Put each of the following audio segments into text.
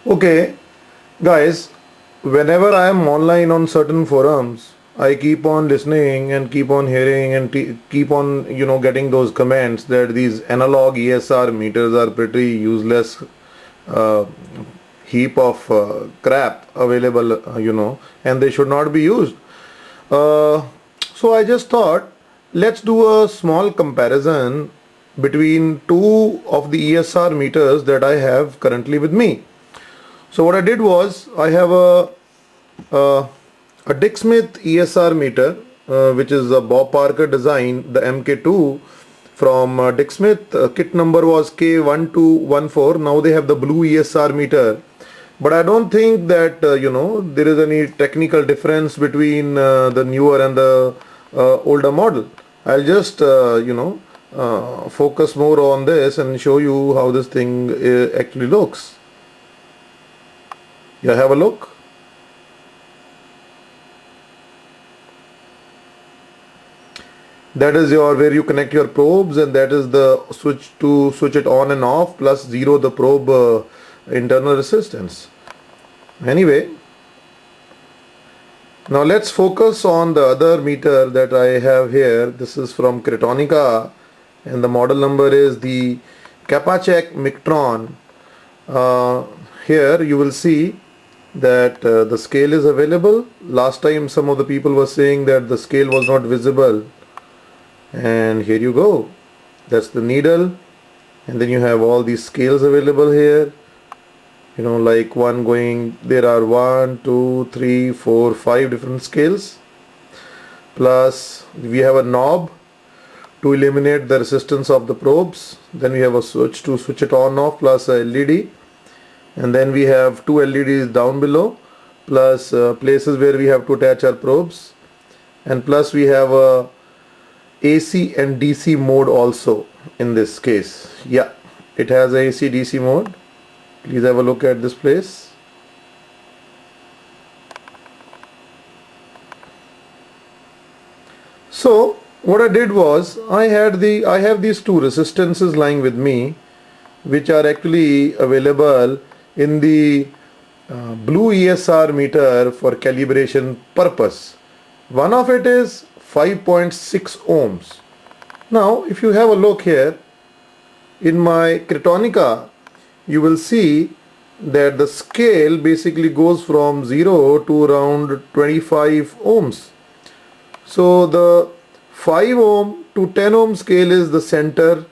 Okay, guys, whenever I am online on certain forums, I keep on listening and keep on hearing and keep on, getting those comments that these analog ESR meters are pretty useless uh, heap of crap available, and they should not be used. Uh, so I just thought, let's do a small comparison between two of the ESR meters that I have currently with me. So what I did was I have uh, a Dick Smith ESR meter, which is a Bob Parker design, the MK2 from Dick Smith. Kit number was K1214. Now they have the blue ESR meter. But I don't think that, there is any technical difference between the newer and the older model. I'll just, focus more on this and show you how this thing actually looks. Yeah, have a look. That is where you connect your probes, and that is the switch to switch it on and off, plus 0 the probe internal resistance. Anyway, now let's focus on the other meter that I have here. This is from Creatronica, and the model number is the Capacitor Mictron. Here you will see that the scale is available. Last time some of the people were saying that the scale was not visible, and here you go. That's the needle, and then you have all these scales available here. Like one going, there are 1, 2, 3, 4, 5 different scales. Plus we have a knob to eliminate the resistance of the probes. Then we have a switch to switch it on off, plus a LED. And then we have two LEDs down below, plus places where we have to attach our probes. And plus we have a AC and DC mode also in this case. Yeah, it has a AC DC mode. Please have a look at this place. So what I did was I have these two resistances lying with me, which are actually available in the blue ESR meter for calibration purpose. One of it is 5.6 ohms. Now if you have a look here in my Creatronica, you will see that the scale basically goes from 0 to around 25 ohms. So the 5 ohm to 10 ohm scale is the center,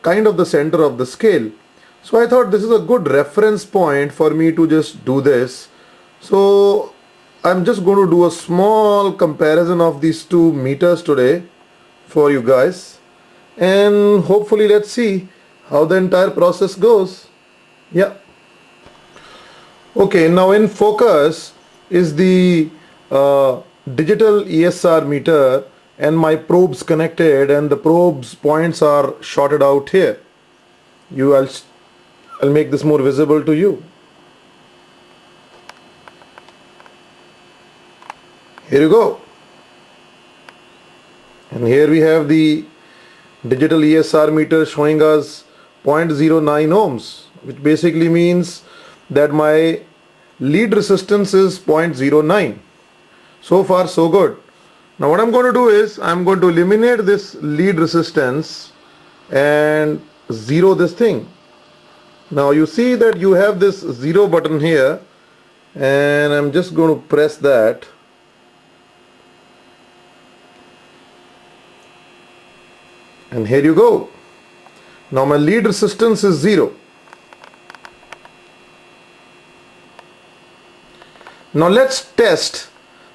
kind of the center of the scale. So I thought this is a good reference point for me to just do this. So I'm just going to do a small comparison of these two meters today for you guys, and hopefully let's see how the entire process goes. Yeah. Okay, now in focus is the digital ESR meter and my probes connected, and the probes points are shorted out here. I'll make this more visible to you. Here you go. And here we have the digital ESR meter showing us 0.09 ohms, which basically means that my lead resistance is 0.09. So far so good. Now what I'm going to do is I'm going to eliminate this lead resistance and zero this thing. Now you see that you have this zero button here, and I'm just going to press that. And here you go. Now my lead resistance is 0. Now let's test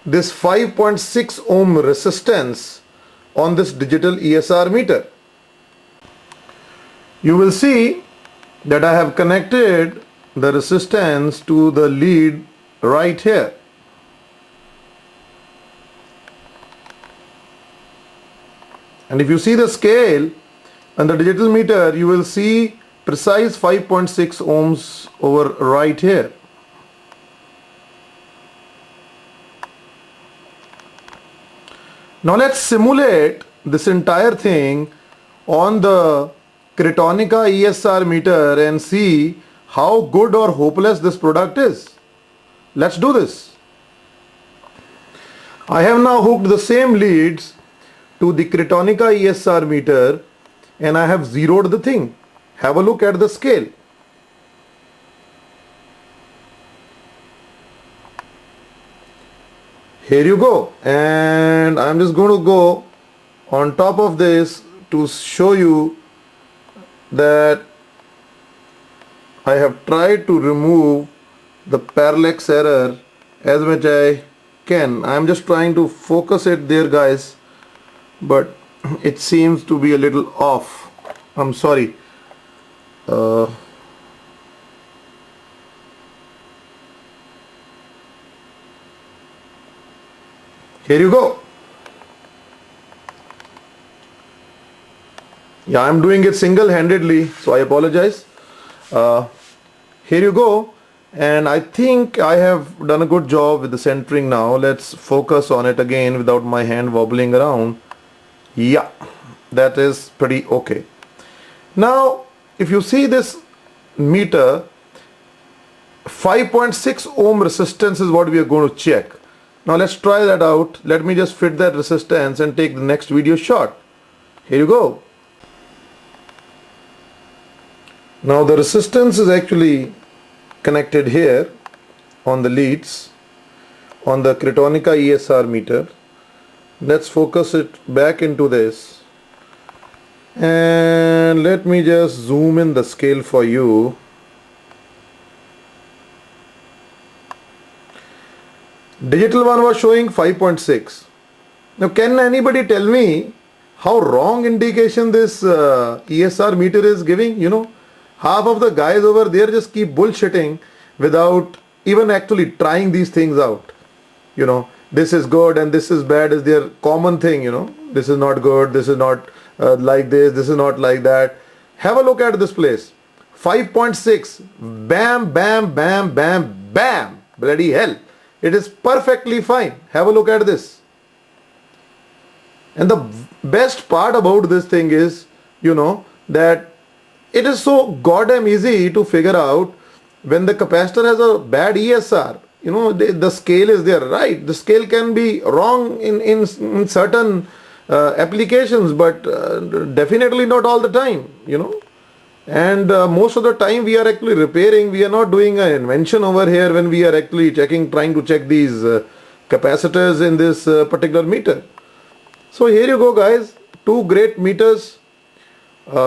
this 5.6 ohm resistance on this digital ESR meter. You will see that I have connected the resistance to the lead right here. And if you see the scale on the digital meter, you will see precise 5.6 ohms over right here. Now let's simulate this entire thing on the Creatronica ESR meter and see how good or hopeless this product is. Let's do this. I have now hooked the same leads to the Creatronica ESR meter and I have zeroed the thing. Have a look at the scale. Here you go, and I'm just going to go on top of this to show you that I have tried to remove the parallax error as much I can. I'm just trying to focus it there, guys, but it seems to be a little off. I'm sorry. Here you go. Yeah, I'm doing it single-handedly, so I apologize. Here you go, and I think I have done a good job with the centering now. Let's focus on it again without my hand wobbling around. Yeah, that is pretty okay. Now, if you see this meter, 5.6 ohm resistance is what we are going to check. Now let's try that out. Let me just fit that resistance and take the next video shot. Here you go. Now the resistance is actually connected here on the leads on the Creatronica ESR meter. Let's focus it back into this. And let me just zoom in the scale for you. Digital one was showing 5.6. Now can anybody tell me how wrong indication this ESR meter is giving? You know, half of the guys over there just keep bullshitting without even actually trying these things out. You know, this is good and this is bad is their common thing, you know. This is not good, this is not like this is not like that. Have a look at this place. 5.6. Bam, bam, bam, bam, bam. Bloody hell. It is perfectly fine. Have a look at this. And the best part about this thing is, you know, that it is so goddamn easy to figure out when the capacitor has a bad ESR. You know, the scale is there, right? The scale can be wrong in certain applications, but definitely not all the time, you know. And most of the time we are actually repairing. We are not doing an invention over here when we are actually trying to check these capacitors in this particular meter. So here you go, guys. Two great meters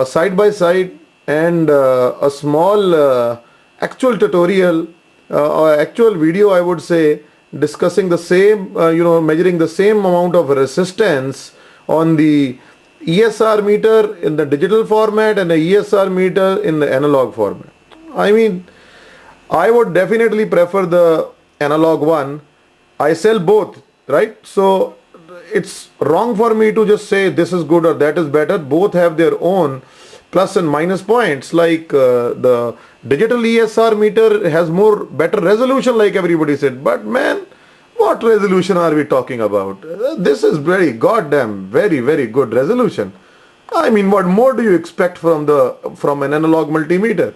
side by side, and a small actual tutorial or actual video, I would say, discussing the same, measuring the same amount of resistance on the ESR meter in the digital format and the ESR meter in the analog format. I mean, I would definitely prefer the analog one. I sell both, right? So it's wrong for me to just say this is good or that is better. Both have their own plus and minus points. Like the digital ESR meter has more better resolution, like everybody said, but man, what resolution are we talking about? This is very goddamn very good resolution. I mean, what more do you expect from an analog multimeter,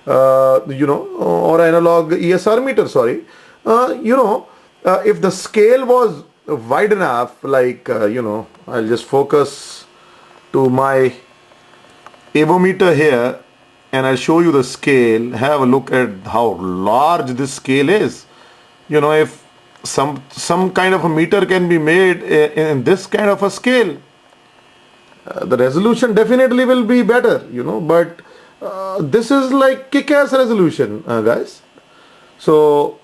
or analog ESR meter? Sorry, if the scale was wide enough, like I'll just focus to my avometer here, and I'll show you the scale. Have a look at how large this scale is. You know, if some kind of a meter can be made in this kind of a scale, the resolution definitely will be better, but this is like kick-ass resolution, guys. So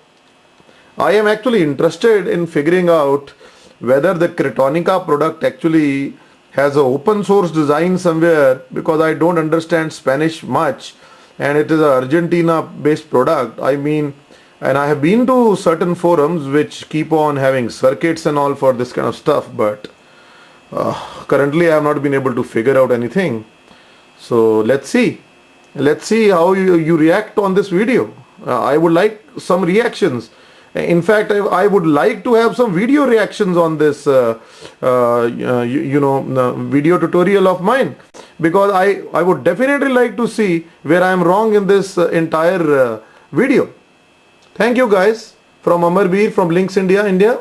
I am actually interested in figuring out whether the Creatronica product actually has an open source design somewhere, because I don't understand Spanish much and it is an Argentina based product. I mean, and I have been to certain forums which keep on having circuits and all for this kind of stuff, but currently I have not been able to figure out anything. So let's see how you react on this video. I would like some reactions. In fact, I would like to have some video reactions on this video tutorial of mine. because I would definitely like to see where I am wrong in this entire video. Thank you guys from Amarbir from Lynx India.